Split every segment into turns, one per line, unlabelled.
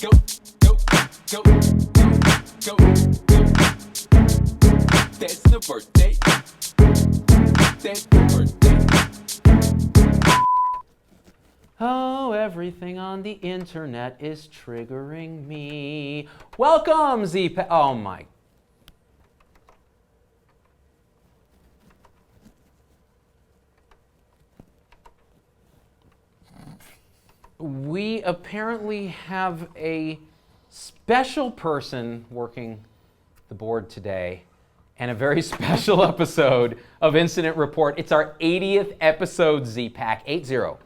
go, go, go, go, go, go. That's the birthday. That's the birthday.
Oh, everything on the internet is triggering me. Welcome, Z-Pack. Oh my. We apparently have a special person working the board today and a very special episode of Incident Report. It's our 80th episode, Z-Pack, 80.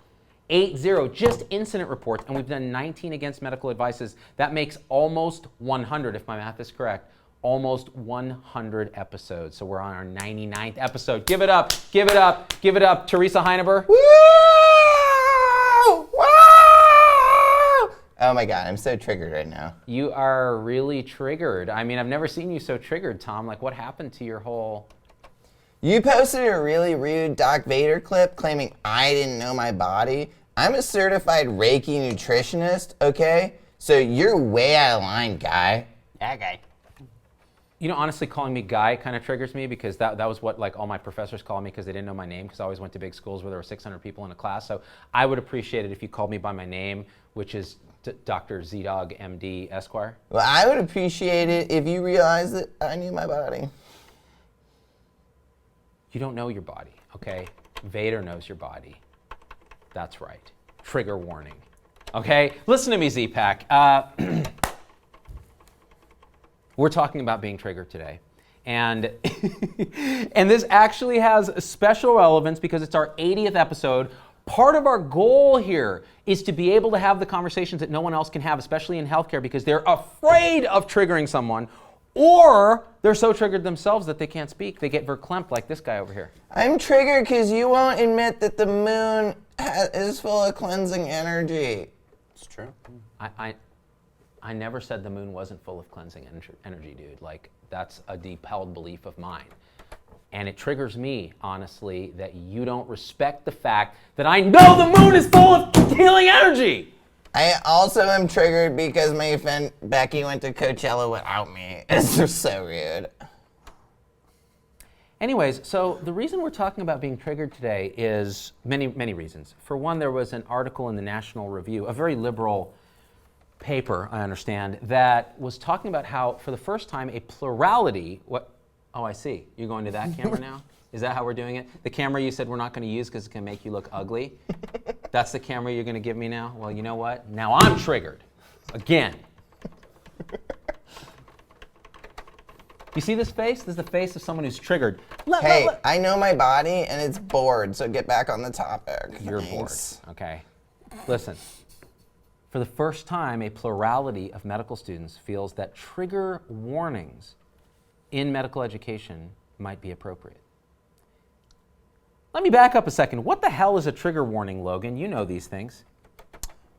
80, just incident reports, and we've done 19 against medical advices. That makes almost 100, if my math is correct. Almost 100 episodes. So we're on our 99th episode. Give it up, give it up, give it up. Teresa Heineber.
Woo! Woo! Oh my God, I'm so triggered right now.
You are really triggered. I mean, I've never seen you so triggered, Tom. Like, what happened to your whole...
You posted a really rude Doc Vader clip claiming I didn't know my body. I'm a certified Reiki nutritionist, okay? So you're way out of line, guy.
Yeah, guy. You know, honestly, calling me guy kind of triggers me because that was what like all my professors called me because they didn't know my name because I always went to big schools where there were 600 people in a class. So I would appreciate it if you called me by my name, which is Dr. Z-Dog, MD, Esquire.
Well, I would appreciate it if you realized that I knew my body.
You don't know your body, okay? Vader knows your body. That's right. Trigger warning. Okay? Listen to me, Z-Pack. We're talking about being triggered today. And, and this actually has special relevance because it's our 80th episode. Part of our goal here is to be able to have the conversations that no one else can have, especially in healthcare, because they're afraid of triggering someone, or they're so triggered themselves that they can't speak. They get verklempt like this guy over here.
I'm triggered because you won't admit that the moon is full of cleansing energy.
It's true. I never said the moon wasn't full of cleansing energy, dude. Like, that's a deep held belief of mine. And it triggers me, honestly, that you don't respect the fact that I know the moon is full of healing energy.
I also am triggered because my friend Becky went to Coachella without me. It's just so rude.
Anyways, so the reason we're talking about being triggered today is many, many reasons. For one, there was an article in the National Review, a very liberal paper, I understand, that was talking about how, for the first time, a plurality, oh, I see. You're going to that camera now? Is that how we're doing it? The camera you said we're not going to use because it's going to make you look ugly? That's the camera you're going to give me now? Well, you know what? Now I'm triggered. Again. You see this face? This is the face of someone who's triggered.
Hey, I know my body and it's bored, so get back on the topic.
You're
Thanks.
bored. Okay. Listen. For the first time, a plurality of medical students feels that trigger warnings in medical education might be appropriate. Let me back up a second. What the hell is a trigger warning, Logan? You know these things.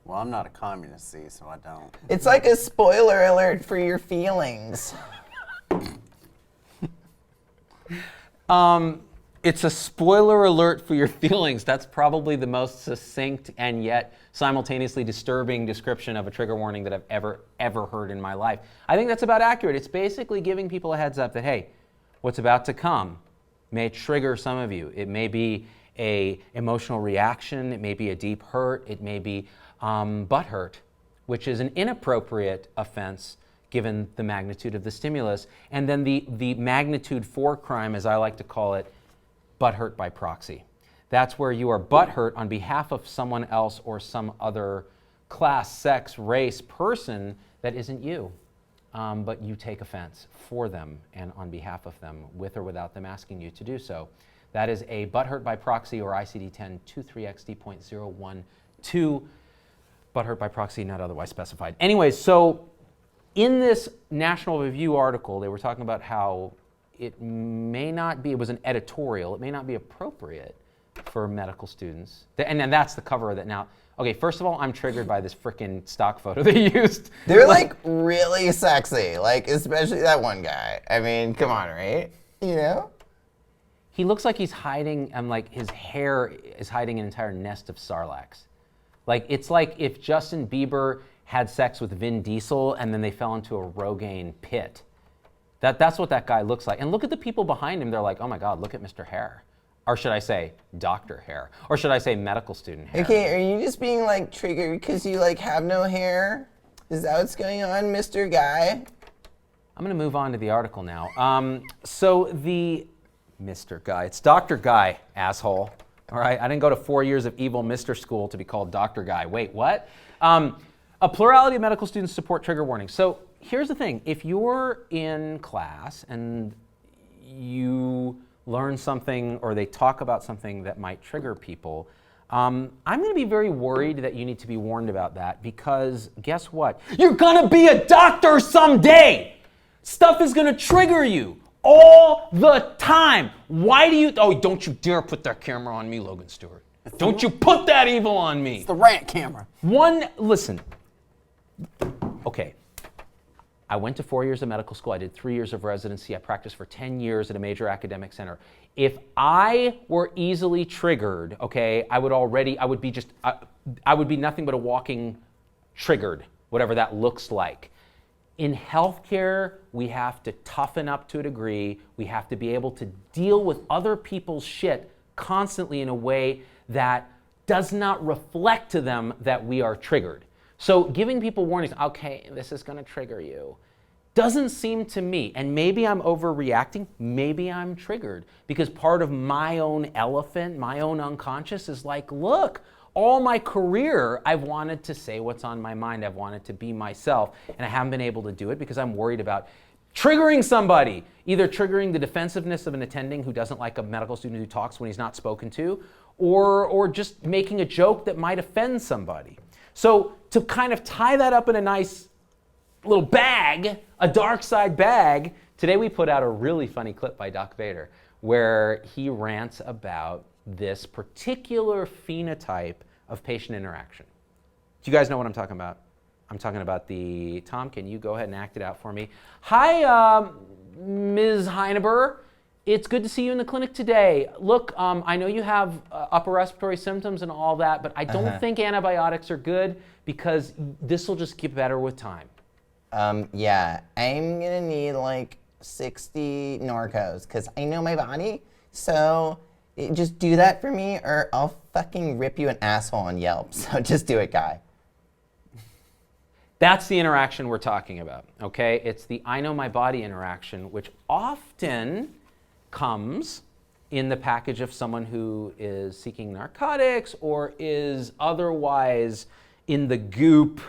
Well, I'm not a communist, see, so I don't.
It's like a spoiler alert for your feelings.
It's a spoiler alert for your feelings. That's probably the most succinct and yet simultaneously disturbing description of a trigger warning that I've ever heard in my life. I think that's about accurate. It's basically giving people a heads up that, hey, what's about to come may trigger some of you. It may be a emotional reaction. It may be a deep hurt. It may be butt hurt, which is an inappropriate offense given the magnitude of the stimulus. And then the magnitude 4 crime, as I like to call it, butthurt by proxy. That's where you are butthurt on behalf of someone else or some other class, sex, race, person that isn't you. But you take offense for them and on behalf of them, with or without them asking you to do so. That is a butthurt by proxy, or ICD-10 23XD.012, butthurt by proxy, not otherwise specified. Anyways, so in this National Review article, they were talking about how it may not be, it was an editorial, it may not be appropriate for medical students. And then that's the cover of it now. Okay, first of all, I'm triggered by this frickin' stock photo they used.
They're like really sexy, like especially that one guy. I mean, come on, right? You know?
He looks like he's hiding, like his hair is hiding an entire nest of sarlacc. Like, it's like if Justin Bieber had sex with Vin Diesel and then they fell into a Rogaine pit. That's what that guy looks like. And look at the people behind him. They're like, oh my God, look at Mr. Hair. Or should I say Dr. Hair? Or should I say medical student hair?
Okay, are you just being like triggered because you like have no hair? Is that what's going on, Mr. Guy?
I'm going to move on to the article now. So the Mr. Guy, it's Dr. Guy, asshole. All right, I didn't go to 4 years of evil Mr. School to be called Dr. Guy. Wait, what? A plurality of medical students support trigger warnings. So here's the thing. If you're in class and you learn something or they talk about something that might trigger people, I'm going to be very worried that you need to be warned about that because guess what? You're going to be a doctor someday. Stuff is going to trigger you all the time. Why do you? Oh, don't you dare put that camera on me, Logan Stewart. Don't you put that evil on me.
It's the rant camera.
Listen. Okay. I went to 4 years of medical school. I did 3 years of residency. I practiced for 10 years at a major academic center. If I were easily triggered, okay, I would be nothing but a walking triggered, whatever that looks like. In healthcare, we have to toughen up to a degree. We have to be able to deal with other people's shit constantly in a way that does not reflect to them that we are triggered. So giving people warnings, okay, this is going to trigger you, doesn't seem to me, and maybe I'm overreacting, maybe I'm triggered, because part of my own elephant, my own unconscious is like, look, all my career, I've wanted to say what's on my mind. I've wanted to be myself, and I haven't been able to do it because I'm worried about triggering somebody, either triggering the defensiveness of an attending who doesn't like a medical student who talks when he's not spoken to, or just making a joke that might offend somebody. So to kind of tie that up in a nice little bag, a dark side bag, today we put out a really funny clip by Doc Vader where he rants about this particular phenotype of patient interaction. Do you guys know what I'm talking about? I'm talking about the, Tom, can you go ahead and act it out for me? Hi, Ms. Heineber. It's good to see you in the clinic today. Look, I know you have upper respiratory symptoms and all that, but I don't think antibiotics are good because this will just get better with time.
Yeah, I'm gonna need like 60 Norcos because I know my body. So just do that for me or I'll fucking rip you an asshole on Yelp. So just do it, guy.
That's the interaction we're talking about, okay? It's the I know my body interaction, which often comes in the package of someone who is seeking narcotics or is otherwise in the goop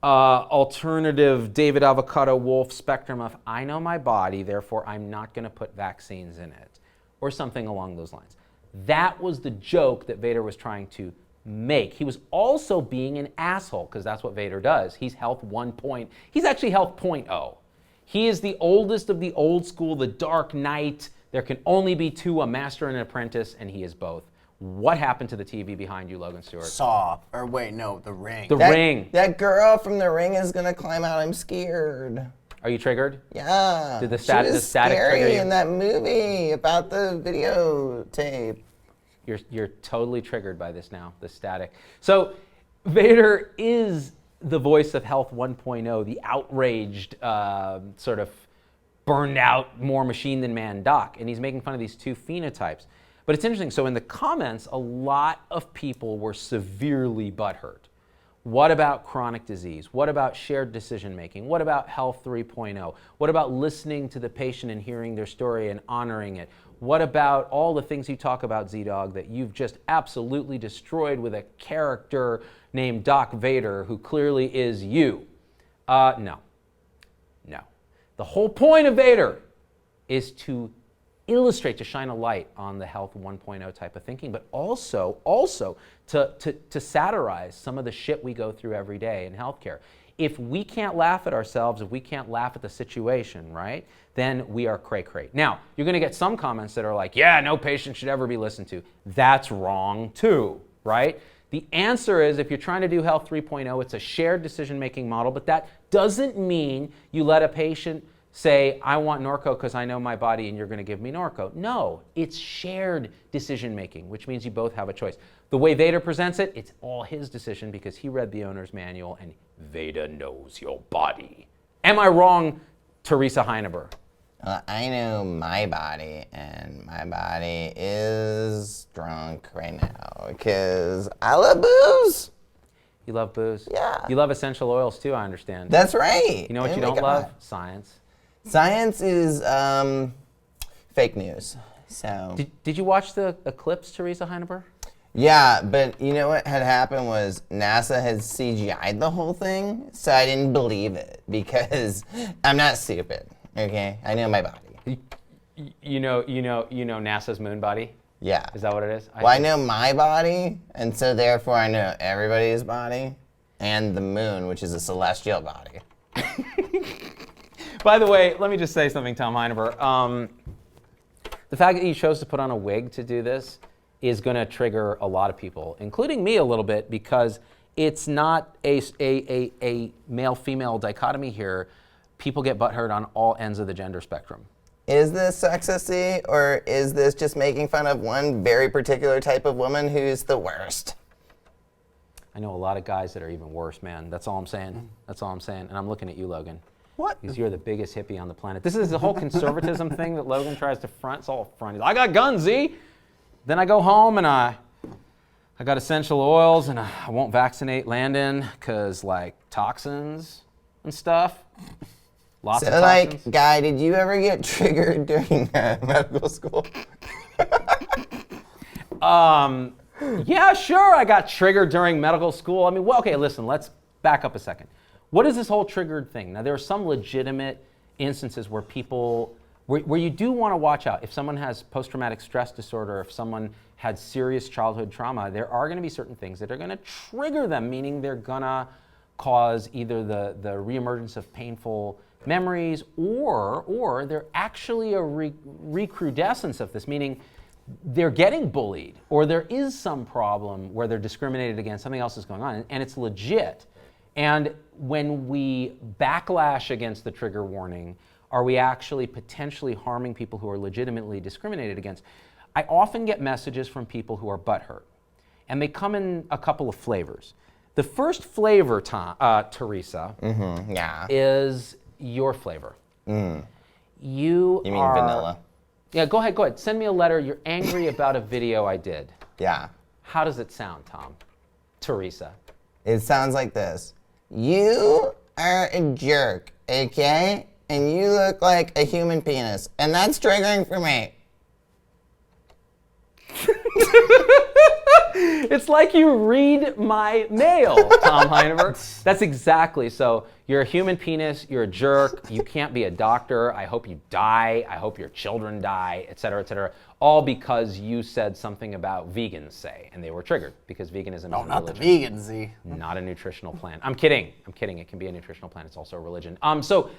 alternative David Avocado Wolf spectrum of I know my body, therefore I'm not going to put vaccines in it, or something along those lines. That was the joke that Vader was trying to make. He was also being an asshole, because that's what Vader does. He's health 1 point. He's actually health 0.0. He is the oldest of the old school, the Dark Knight. There can only be two, a master and an apprentice, and he is both. What happened to the TV behind you, Logan Stewart?
Saw. Or wait, no, The Ring.
The Ring.
That girl from The Ring is gonna climb out. I'm scared.
Are you triggered?
Yeah.
Did the
She was
static
scary
trigger you?
in that movie about the videotape.
You're totally triggered by this now, the static. So Vader is the voice of Health 1.0, the outraged, sort of burned out, more machine than man doc. And he's making fun of these two phenotypes. But it's interesting. So in the comments, a lot of people were severely butthurt. What about chronic disease? What about shared decision making? What about Health 3.0? What about listening to the patient and hearing their story and honoring it? What about all the things you talk about, Z-Dog, that you've just absolutely destroyed with a character named Doc Vader, who clearly is you? No. The whole point of Vader is to illustrate, to shine a light on the Health 1.0 type of thinking, but also to satirize some of the shit we go through every day in healthcare. If we can't laugh at ourselves, if we can't laugh at the situation, right, then we are cray-cray. Now, you're going to get some comments that are like, yeah, no patient should ever be listened to. That's wrong too, right? The answer is, if you're trying to do Health 3.0, it's a shared decision-making model, but that doesn't mean you let a patient say, I want Norco because I know my body and you're going to give me Norco. No, it's shared decision making, which means you both have a choice. The way Vader presents it, it's all his decision because he read the owner's manual and Vader knows your body. Am I wrong, Teresa Heineber?
I know my body, and my body is drunk right now because I love booze.
You love booze?
Yeah.
You love essential oils too, I understand.
That's right.
You know what
Oh
you
my
don't
God.
love? Science.
Science is fake news. So.
Did you watch the eclipse, Teresa Heineber?
Yeah, but you know what had happened was NASA had CGI'd the whole thing, so I didn't believe it because I'm not stupid. Okay, I know my body.
You know NASA's moon body?
Yeah.
Is that what it is?
Well, I know my body, and so therefore I know everybody's body, and the moon, which is a celestial body.
By the way, let me just say something, Tom Heineber. The fact that you chose to put on a wig to do this is going to trigger a lot of people, including me a little bit, because it's not a male-female dichotomy here. People get butthurt on all ends of the gender spectrum.
Is this sexisty, or is this just making fun of one very particular type of woman who's the worst?
I know a lot of guys that are even worse, man. That's all I'm saying. That's all I'm saying. And I'm looking at you, Logan.
What?
Because you're the biggest hippie on the planet. This is the whole conservatism thing that Logan tries to front. It's all front. He's like, I got guns, Z. Then I go home and I got essential oils and I won't vaccinate Landon because like toxins and stuff. Lots
So,
of toxins.
like, Guy, did you ever get triggered during medical school?
Yeah, sure, I got triggered during medical school. I mean, well, okay, listen, let's back up a second. What is this whole triggered thing? Now, there are some legitimate instances where where you do want to watch out. If someone has post-traumatic stress disorder, if someone had serious childhood trauma, there are going to be certain things that are going to trigger them, meaning they're going to cause either the reemergence of painful memories or they're actually a recrudescence of this, meaning they're getting bullied or there is some problem where they're discriminated against, something else is going on, and it's legit. And when we backlash against the trigger warning, are we actually potentially harming people who are legitimately discriminated against? I often get messages from people who are butthurt, and they come in a couple of flavors. The first flavor, Teresa,
Yeah.
is your flavor. You
You mean
are,
vanilla?
Yeah, go ahead. Send me a letter. You're angry about a video I did.
Yeah.
How does it sound, Tom? Teresa.
It sounds like this. You are a jerk, okay? And you look like a human penis. And that's triggering for me.
It's like you read my mail, Tom Heineber. That's exactly. So you're a human penis, you're a jerk, you can't be a doctor, I hope you die, I hope your children die, et cetera, all because you said something about vegans, say, and they were triggered because veganism
No,
is a
not the
religion.
vegan, Z.
Not a nutritional plan. I'm kidding. It can be a nutritional plan. It's also a religion. So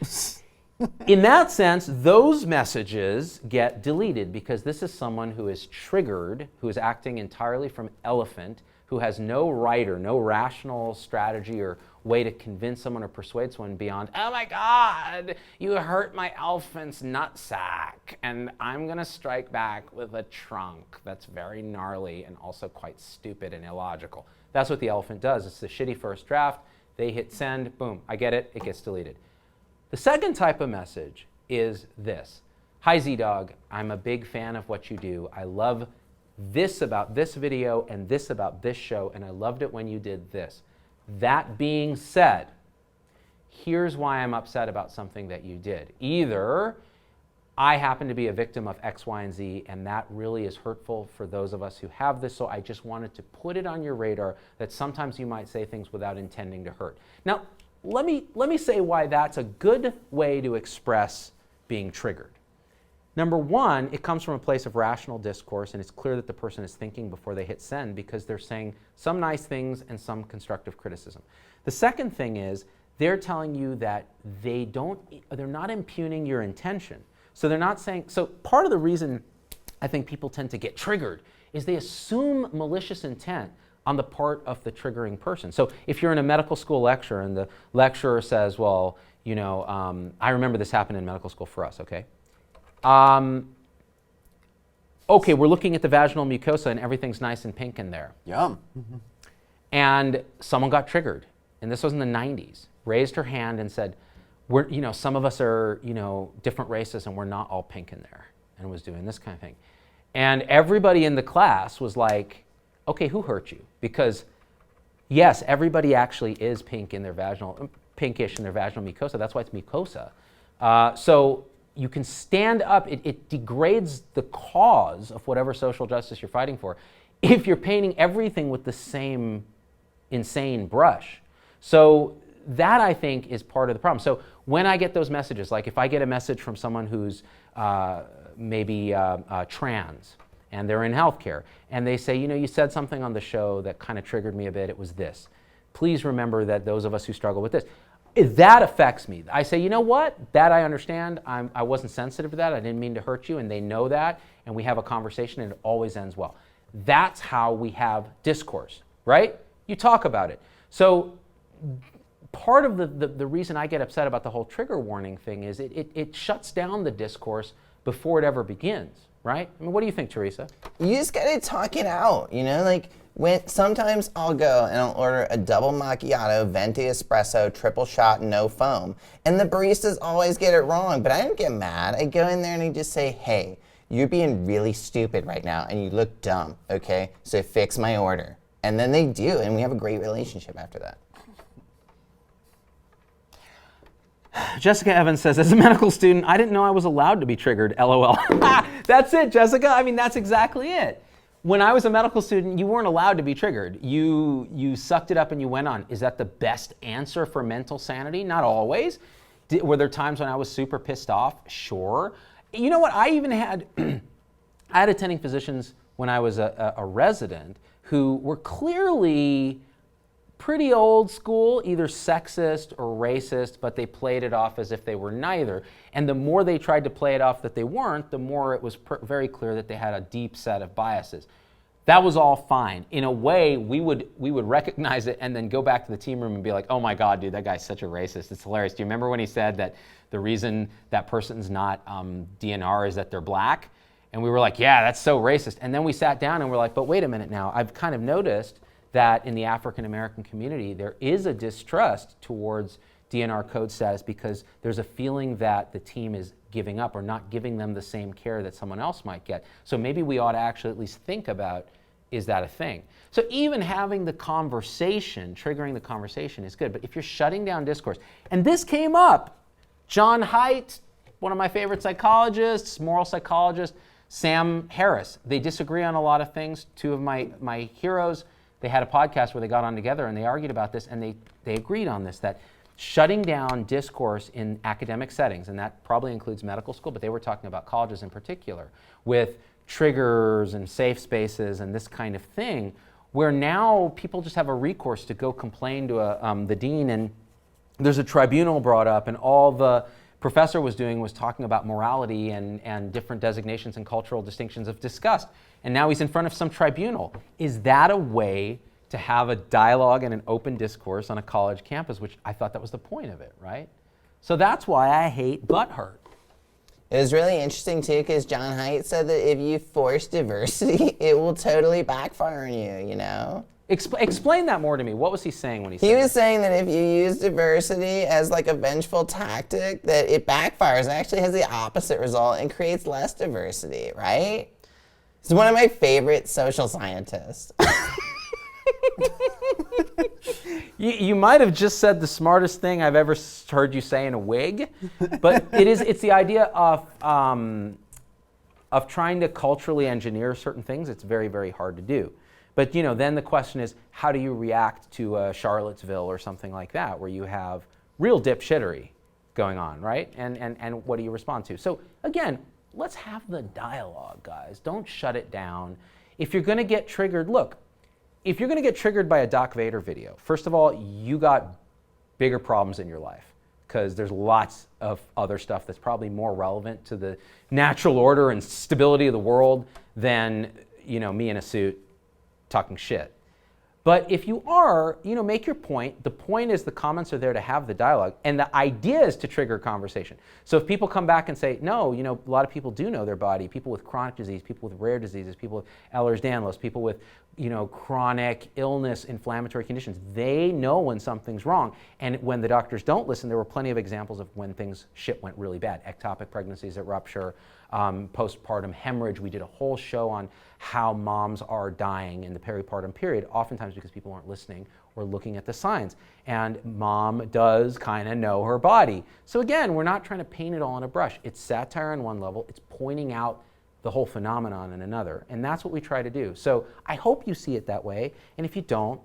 in that sense, those messages get deleted because this is someone who is triggered, who is acting entirely from elephant, who has no right or no rational strategy or way to convince someone or persuade someone beyond, oh my God, you hurt my elephant's nutsack, and I'm going to strike back with a trunk that's very gnarly and also quite stupid and illogical. That's what the elephant does. It's the shitty first draft. They hit send, boom, I get it, it gets deleted. The second type of message is this. Hi, Z-Dog. I'm a big fan of what you do. I love this about this video and this about this show, and I loved it when you did this. That being said, here's why I'm upset about something that you did. Either I happen to be a victim of X, Y, and Z, and that really is hurtful for those of us who have this, so I just wanted to put it on your radar that sometimes you might say things without intending to hurt. Now, let me say why that's a good way to express being triggered. Number one, it comes from a place of rational discourse, and it's clear that the person is thinking before they hit send because they're saying some nice things and some constructive criticism. The second thing is they're telling you that they're not impugning your intention. So they're not saying, so part of the reason I think people tend to get triggered is they assume malicious intent on the part of the triggering person. So if you're in a medical school lecture and the lecturer says, well, I remember this happened in medical school for us, okay? Okay, we're looking at the vaginal mucosa and everything's nice and pink in there.
Yum.
And someone got triggered, and this was in the 90s, raised her hand and said, some of us are, different races and we're not all pink in there, and was doing this kind of thing. And everybody in the class was like, okay, who hurt you? Because yes, everybody actually is pinkish in their vaginal mucosa. That's why it's mucosa. So you can stand up. It degrades the cause of whatever social justice you're fighting for if you're painting everything with the same insane brush. So that, I think, is part of the problem. So when I get those messages, like if I get a message from someone who's maybe trans and they're in healthcare and they say, you said something on the show that kind of triggered me a bit, it was this. Please remember that those of us who struggle with this, that affects me. I say, you know what? That I understand. I wasn't sensitive to that. I didn't mean to hurt you, and they know that, and we have a conversation, and it always ends well. That's how we have discourse, right? You talk about it. So part of the reason I get upset about the whole trigger warning thing is it shuts down the discourse before it ever begins, right? I mean, what do you think, Teresa?
You just gotta talk it out, sometimes I'll go and I'll order a double macchiato, venti espresso, triple shot, no foam. And the baristas always get it wrong, but I don't get mad. I go in there and I just say, hey, you're being really stupid right now and you look dumb, okay? So fix my order. And then they do, and we have a great relationship after that.
Jessica Evans says, as a medical student, I didn't know I was allowed to be triggered, LOL. That's it, Jessica. I mean, that's exactly it. When I was a medical student, you weren't allowed to be triggered. You sucked it up and you went on. Is that the best answer for mental sanity? Not always. Were there times when I was super pissed off? Sure. You know what? I even had, I had attending physicians when I was a resident who were clearly pretty old school, either sexist or racist, but they played it off as if they were neither. And the more they tried to play it off that they weren't, the more it was very clear that they had a deep set of biases. That was all fine. In a way, we would recognize it and then go back to the team room and be like, oh my God, dude, that guy's such a racist. It's hilarious. Do you remember when he said that the reason that person's not DNR is that they're black? And we were like, yeah, that's so racist. And then we sat down and we're like, but wait a minute now. I've kind of noticed that in the African American community, there is a distrust towards DNR code status because there's a feeling that the team is giving up or not giving them the same care that someone else might get. So maybe we ought to actually at least think about, is that a thing? So even having the conversation, triggering the conversation is good, but if you're shutting down discourse, and this came up, John Haidt, one of my favorite psychologists, moral psychologist, Sam Harris, they disagree on a lot of things. Two of my heroes, they had a podcast where they got on together and they argued about this, and they agreed on this, that shutting down discourse in academic settings, and that probably includes medical school, but they were talking about colleges in particular, with triggers and safe spaces and this kind of thing, where now people just have a recourse to go complain to the dean, and there's a tribunal brought up, and all the professor was doing was talking about morality and different designations and cultural distinctions of disgust. And now he's in front of some tribunal. Is that a way to have a dialogue and an open discourse on a college campus, which I thought that was the point of it, right? So that's why I hate butthurt.
It was really interesting too, because John Haidt said that if you force diversity, it will totally backfire on you,
Explain that more to me. What was he saying when he said
He was
that?
saying that if you use diversity as like a vengeful tactic, that it backfires and actually has the opposite result and creates less diversity, right? He's one of my favorite social scientists.
You might have just said the smartest thing I've ever heard you say in a wig, but it's the idea of trying to culturally engineer certain things. It's very, very hard to do. But then the question is, how do you react to Charlottesville or something like that, where you have real dipshittery going on, right? And what do you respond to? So again, let's have the dialogue, guys. Don't shut it down. If you're going to get triggered, look, if you're going to get triggered by a Doc Vader video, first of all, you got bigger problems in your life, because there's lots of other stuff that's probably more relevant to the natural order and stability of the world than me in a suit talking shit. But if you are, make your point. The point is the comments are there to have the dialogue. And the idea is to trigger conversation. So if people come back and say, no, a lot of people do know their body, people with chronic disease, people with rare diseases, people with Ehlers-Danlos, people with, chronic illness, inflammatory conditions, they know when something's wrong. And when the doctors don't listen, there were plenty of examples of when shit went really bad. Ectopic pregnancies that rupture, postpartum hemorrhage. We did a whole show on how moms are dying in the peripartum period, oftentimes because people aren't listening or looking at the signs. And mom does kind of know her body. So again, we're not trying to paint it all in a brush. It's satire on one level. It's pointing out the whole phenomenon in another. And that's what we try to do. So I hope you see it that way. And if you don't,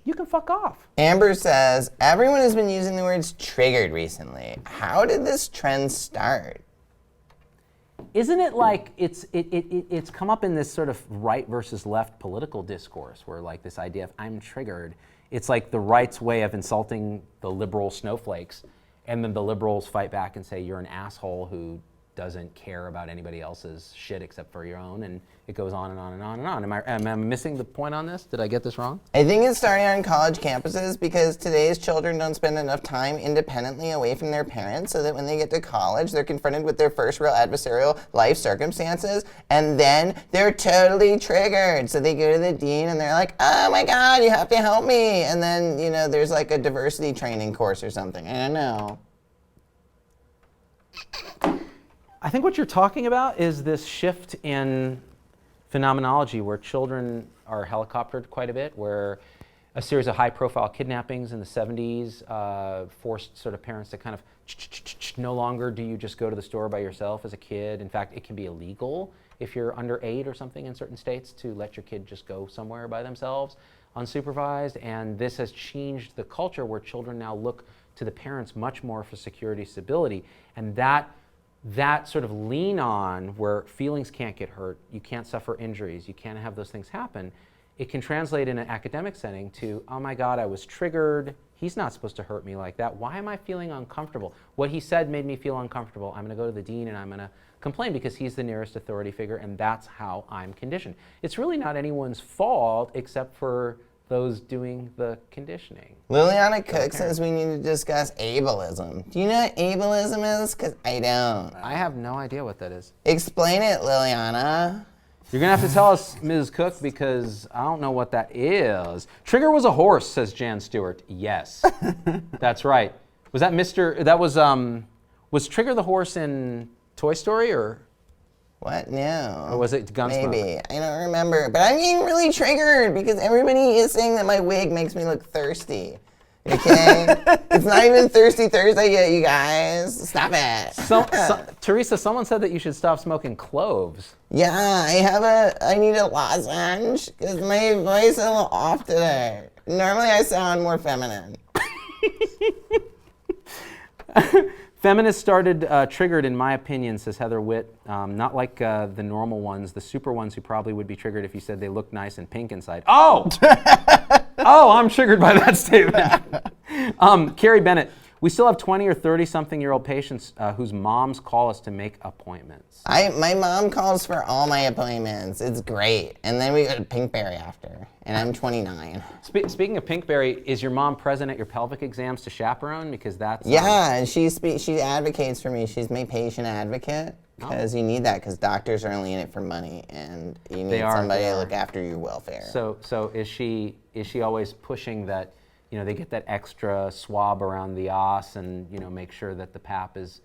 you can fuck off.
Amber says, everyone has been using the words triggered recently. How did this trend start?
Isn't it like it's come up in this sort of right versus left political discourse where like this idea of I'm triggered, it's like the right's way of insulting the liberal snowflakes, and then the liberals fight back and say you're an asshole who doesn't care about anybody else's shit except for your own, and it goes on and on and on and on. Am I missing the point on this? Did I get this wrong?
I think it's starting on college campuses because today's children don't spend enough time independently away from their parents, so that when they get to college, they're confronted with their first real adversarial life circumstances, and then they're totally triggered. So they go to the dean and they're like, oh my God, you have to help me. And then, there's like a diversity training course or something. I don't know.
I think what you're talking about is this shift in phenomenology where children are helicoptered quite a bit, where a series of high-profile kidnappings in the 70s forced sort of parents to kind of no longer do you just go to the store by yourself as a kid. In fact, it can be illegal if you're under 8 or something in certain states to let your kid just go somewhere by themselves unsupervised. And this has changed the culture where children now look to the parents much more for security, stability, and that sort of lean on where feelings can't get hurt, you can't suffer injuries, you can't have those things happen, it can translate in an academic setting to, oh my God, I was triggered, he's not supposed to hurt me like that, why am I feeling uncomfortable? What he said made me feel uncomfortable, I'm gonna go to the dean and I'm gonna complain because he's the nearest authority figure and that's how I'm conditioned. It's really not anyone's fault except for those doing the conditioning.
Liliana Cook says we need to discuss ableism. Do you know what ableism is? Because I don't.
I have no idea what that is.
Explain it, Liliana.
You're gonna have to tell us, Ms. Cook, because I don't know what that is. Trigger was a horse, says Jan Stewart. Yes, that's right. Was that was Trigger the horse in Toy Story or?
What? No.
Or was it Gunsmoke?
Maybe. I don't remember. But I'm getting really triggered because everybody is saying that my wig makes me look thirsty. Okay? It's not even Thirsty Thursday yet, you guys. Stop it.
Teresa, someone said that you should stop smoking cloves.
Yeah, I need a lozenge because my voice is a little off today. Normally I sound more feminine.
Feminists started triggered, in my opinion, says Heather Witt. Not like the normal ones, the super ones who probably would be triggered if you said they look nice and pink inside. Oh! Oh, I'm triggered by that statement. Carrie Bennett, we still have 20 or 30-something-year-old patients whose moms call us to make appointments.
My mom calls for all my appointments. It's great. And then we go to Pinkberry after. And I'm 29.
Speaking of Pinkberry, is your mom present at your pelvic exams to chaperone? Because that's...
Yeah, and she advocates for me. She's my patient advocate. Because you need that, because doctors are only in it for money, and you need somebody to look after your welfare.
So is she always pushing that, they get that extra swab around the os and, make sure that the pap is,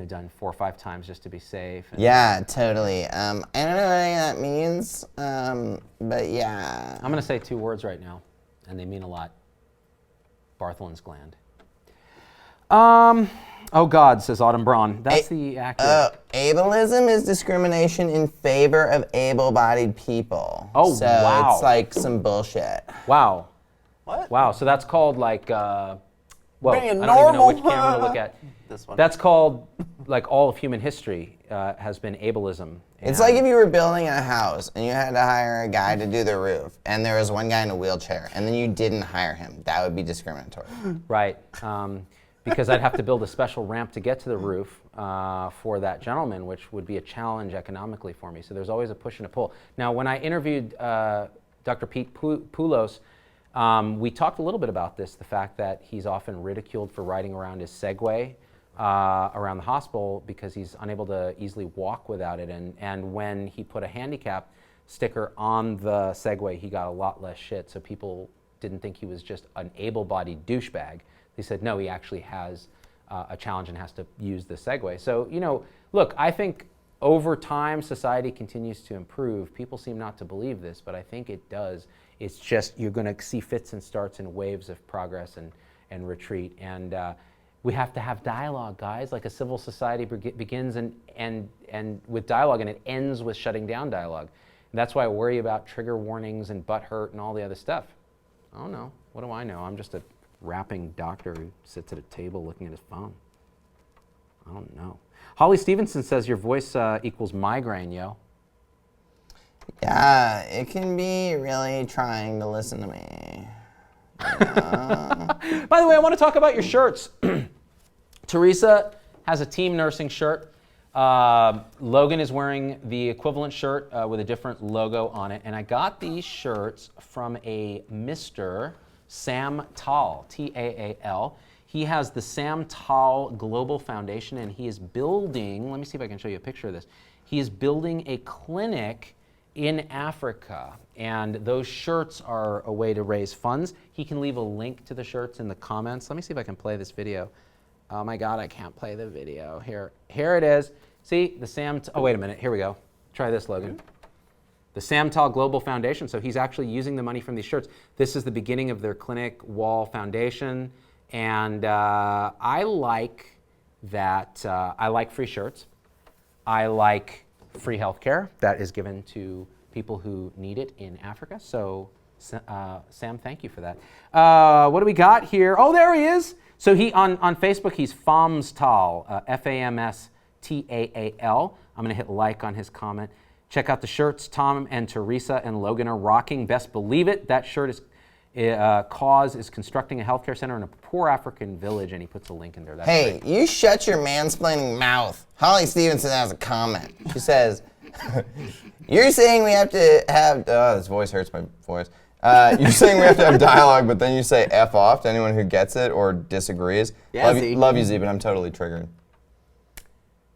done 4 or 5 times just to be safe?
Yeah, totally. I don't know what any of that means, but yeah.
I'm going to say 2 words right now, and they mean a lot. Bartholin's gland. Oh God, says Autumn Braun. That's the accurate.
Ableism is discrimination in favor of able-bodied people.
Oh,
so
wow.
It's like some bullshit.
Wow.
What?
Wow, so that's called like, I don't
Being
even know
normal.
which camera to look at.
This one.
That's called, like all of human history has been ableism.
It's like if you were building a house and you had to hire a guy to do the roof, and there was one guy in a wheelchair, and then you didn't hire him. That would be discriminatory.
Right. Because I'd have to build a special ramp to get to the roof for that gentleman, which would be a challenge economically for me. So there's always a push and a pull. Now, when I interviewed Dr. Pete Poulos We talked a little bit about this, the fact that he's often ridiculed for riding around his Segway around the hospital because he's unable to easily walk without it. And when he put a handicap sticker on the Segway, he got a lot less shit. So people didn't think he was just an able-bodied douchebag. They said, no, he actually has a challenge and has to use the Segway. So, you know, look, I think over time, society continues to improve. People seem not to believe this, but I think it does. It's just you're going to see fits and starts and waves of progress and retreat. And we have to have dialogue, guys. Like a civil society begins and with dialogue, and it ends with shutting down dialogue. And that's why I worry about trigger warnings and butt hurt and all the other stuff. I don't know. What do I know? I'm just a rapping doctor who sits at a table looking at his phone. I don't know. Holly Stevenson says your voice equals migraine, yo.
Yeah, it can be really trying to listen to me.
By the way, I want to talk about your shirts. Teresa has a team nursing shirt. Logan is wearing the equivalent shirt with a different logo on it. And I got these shirts from a Mr. Sam Taal, T-A-A-L. He has the Sam Taal Global Foundation, and he is building, let me see if I can show you a picture of this. He is building a clinic in Africa, and those shirts are a way to raise funds. He can leave a link to the shirts in the comments. Let me see if I can play this video. Oh my God, I can't play the video. Here it is. See, the Sam, oh wait a minute, here we go. Try this, Logan. The Sam Taal Global Foundation, so he's actually using the money from these shirts. This is the beginning of their clinic wall foundation, and I like that, I like free shirts. I like free healthcare that is given to people who need it in Africa. So, Sam, thank you for that. What do we got here? Oh, there he is. So he on Facebook, he's Fams Taal, F-A-M-S-T-A-A-L. I'm going to hit like on his comment. Check out the shirts Tom and Teresa and Logan are rocking. Best believe it. That shirt is cause is constructing a healthcare center in a poor African village, and he puts a link in there. That's
Hey,
great.
you shut your mansplaining mouth. Holly Stevenson has a comment. She says, you're saying we have to have, oh, this voice hurts my voice. You're saying we have to have dialogue, but then you say F off to anyone who gets it or disagrees.
Yeah,
love you, Zubin. I'm totally triggered.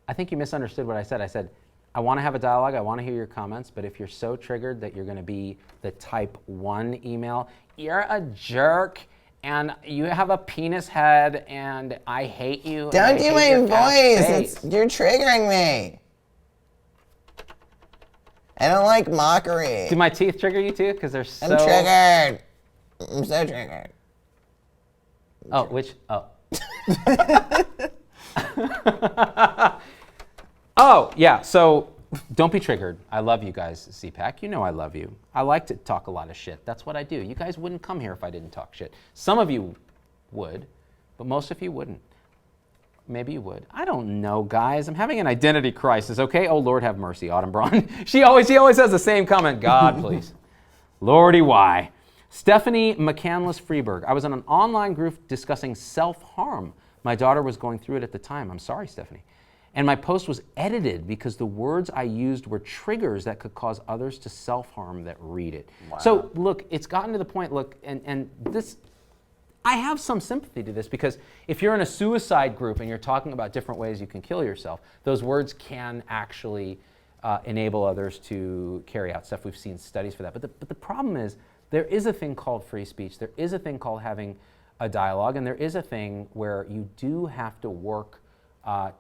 I think you misunderstood what I said. I said, I want to have a dialogue. I want to hear your comments. But if you're so triggered that you're going to be the type 1 email, you're a jerk and you have a penis head and I hate you.
Don't do my voice. You're triggering me. I don't like mockery.
Do my teeth trigger you too? Because they're so...
I'm triggered. I'm so triggered.
Oh, which... Oh. Oh, yeah, so don't be triggered. I love you guys, CPAC. You know I love you. I like to talk a lot of shit. That's what I do. You guys wouldn't come here if I didn't talk shit. Some of you would, but most of you wouldn't. Maybe you would. I don't know, guys. I'm having an identity crisis, okay? Oh, Lord have mercy, Autumn Braun. She always has the same comment. God, please. Lordy, why? Stephanie McCandless Freeberg. I was in an online group discussing self-harm. My daughter was going through it at the time. I'm sorry, Stephanie. And my post was edited because the words I used were triggers that could cause others to self-harm that read it. Wow. So look, it's gotten to the point, look, and this, I have some sympathy to this because if you're in a suicide group and you're talking about different ways you can kill yourself, those words can actually enable others to carry out stuff. We've seen studies for that. But the problem is there is a thing called free speech. There is a thing called having a dialogue, and there is a thing where you do have to work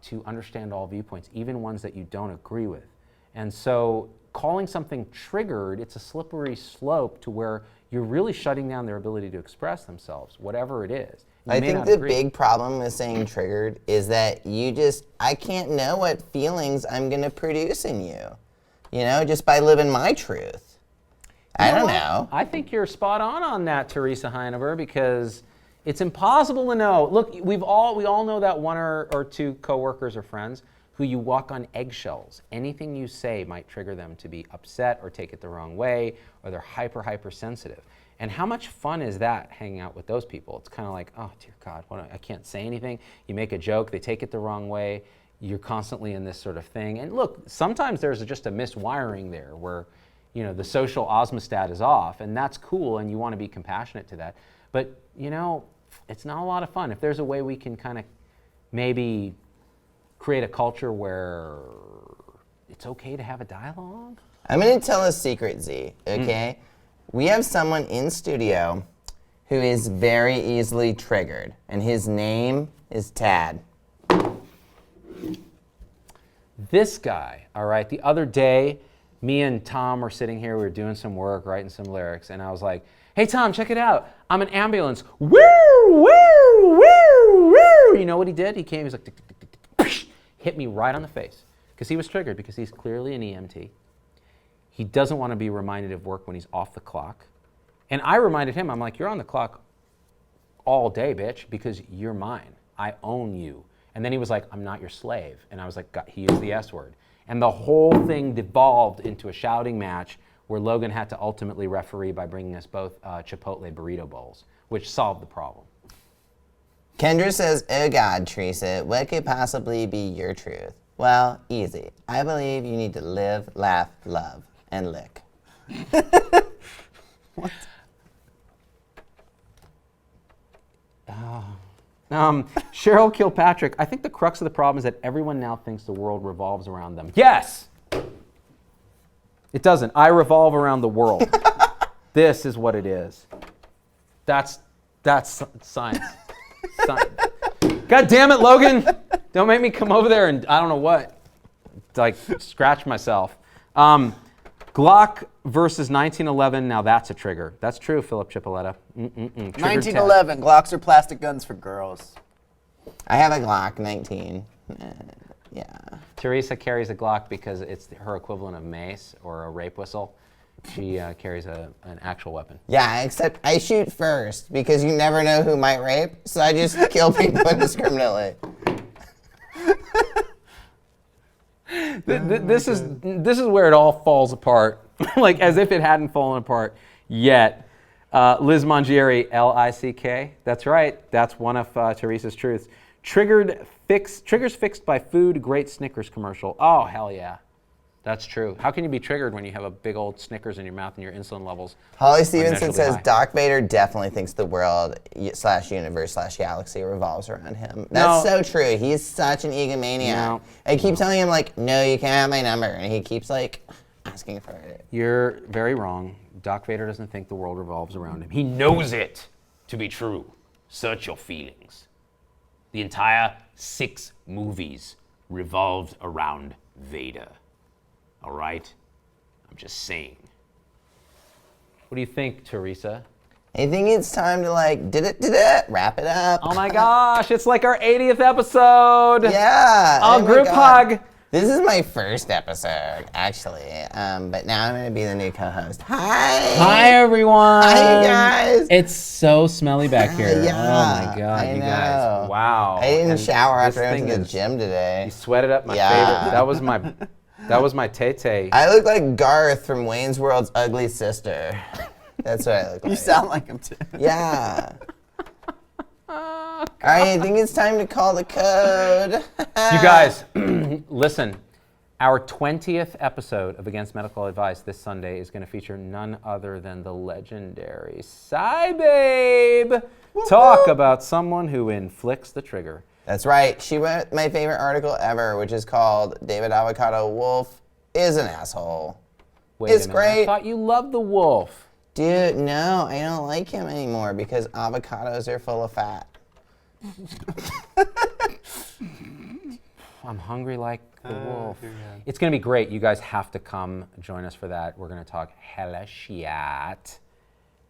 to understand all viewpoints, even ones that you don't agree with. And so calling something triggered, it's a slippery slope to where you're really shutting down their ability to express themselves, whatever it is.
I think the big problem with saying triggered is that I can't know what feelings I'm going to produce in you, just by living my truth. I don't know.
I think you're spot on that, Teresa Heineber, because it's impossible to know. Look, we all know that one or two coworkers or friends who you walk on eggshells. Anything you say might trigger them to be upset or take it the wrong way, or they're hyper sensitive. And how much fun is that hanging out with those people? It's kind of like, oh dear God, I can't say anything. You make a joke, they take it the wrong way. You're constantly in this sort of thing. And look, sometimes there's just a miswiring there where the social osmostat is off, and that's cool, and you want to be compassionate to that. But, it's not a lot of fun. If there's a way we can kind of maybe create a culture where it's okay to have a dialogue.
I'm going to tell a secret, Z, okay? We have someone in studio who is very easily triggered, and his name is Tad.
This guy, all right, the other day, me and Tom were sitting here, we were doing some work, writing some lyrics, and I was like, hey, Tom, check it out. I'm an ambulance. Woo, woo, woo, woo. You know what he did? He came, he's like, tick, tick, tick, tick, tick, hit me right on the face because he was triggered because he's clearly an EMT. He doesn't want to be reminded of work when he's off the clock. And I reminded him, I'm like, you're on the clock all day, bitch, because you're mine. I own you. And then he was like, I'm not your slave. And I was like, God, he used the S word. And the whole thing devolved into a shouting match where Logan had to ultimately referee by bringing us both Chipotle burrito bowls, which solved the problem.
Kendra says, oh God, Teresa, what could possibly be your truth? Well, easy. I believe you need to live, laugh, love, and lick.
What?
Cheryl Kilpatrick, I think the crux of the problem is that everyone now thinks the world revolves around them. Yes! It doesn't. I revolve around the world. This is what it is. That's science. God damn it, Logan! Don't make me come over there and I don't know what, like scratch myself. Glock versus 1911. Now that's a trigger. That's true, Philip Chipolletta.
1911. Glocks are plastic guns for girls.
I have a Glock 19. Yeah.
Teresa carries a Glock because it's her equivalent of mace or a rape whistle. She carries an actual weapon.
Yeah, except I shoot first because you never know who might rape, so I just kill people indiscriminately.
This is where it all falls apart, like as if it hadn't fallen apart yet. Liz Mangieri, L-I-C-K. That's right. That's one of Teresa's truths. Triggers fixed by food. Great Snickers commercial. Oh hell yeah, that's true. How can you be triggered when you have a big old Snickers in your mouth and your insulin levels?
Holly Stevenson
unmeasurably
says
high?
Darth Vader definitely thinks the world / universe / galaxy revolves around him. That's so true. He's such an egomaniac.
No.
I keep telling him like, no, you can't have my number, and he keeps like asking for it.
You're very wrong. Darth Vader doesn't think the world revolves around him. He knows it to be true. Search your feelings. The entire 6 movies revolved around Vader. All right? I'm just saying. What do you think, Teresa?
I think it's time to like, wrap it up.
Oh my gosh, it's like our 80th episode.
Yeah.
Oh,
my
group
God.
hug.
This is my first episode, actually. But now I'm going to be the new co-host. Hi.
Hi, everyone.
Hi, you guys.
It's so smelly back here.
Yeah,
Oh my God,
I
you
know.
guys. Wow.
I didn't
And
shower after
this
I went to
thing
the
is-
gym today.
You sweated up my
Yeah.
favorite. That was my Tay-Tay.
I look like Garth from Wayne's World's ugly sister. That's what I look like.
You sound like him too.
Yeah. All right, I think it's time to call the code.
You guys, listen. Our 20th episode of Against Medical Advice this Sunday is going to feature none other than the legendary Babe. Talk about someone who inflicts the trigger.
That's right. She wrote my favorite article ever, which is called David Avocado Wolf is an Asshole.
Wait
It's
a minute. I
great.
thought you loved the wolf.
Dude, no, I don't like him anymore because avocados are full of fat.
I'm hungry like the wolf. It's going to be great. You guys have to come join us for that. We're going to talk hella shit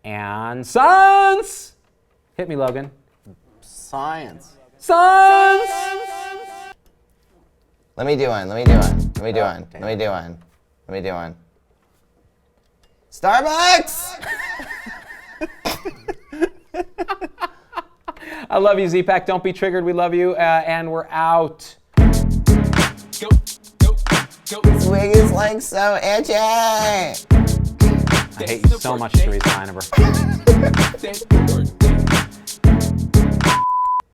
and science. Hit me, Logan.
Science.
Science.
Let me do one. Starbucks!
I love you, Z-Pack. Don't be triggered. We love you. And we're out.
Go, go, go.
This wig is like so itchy.
I hate you so much, Teresa Heineber.
That's the birthday.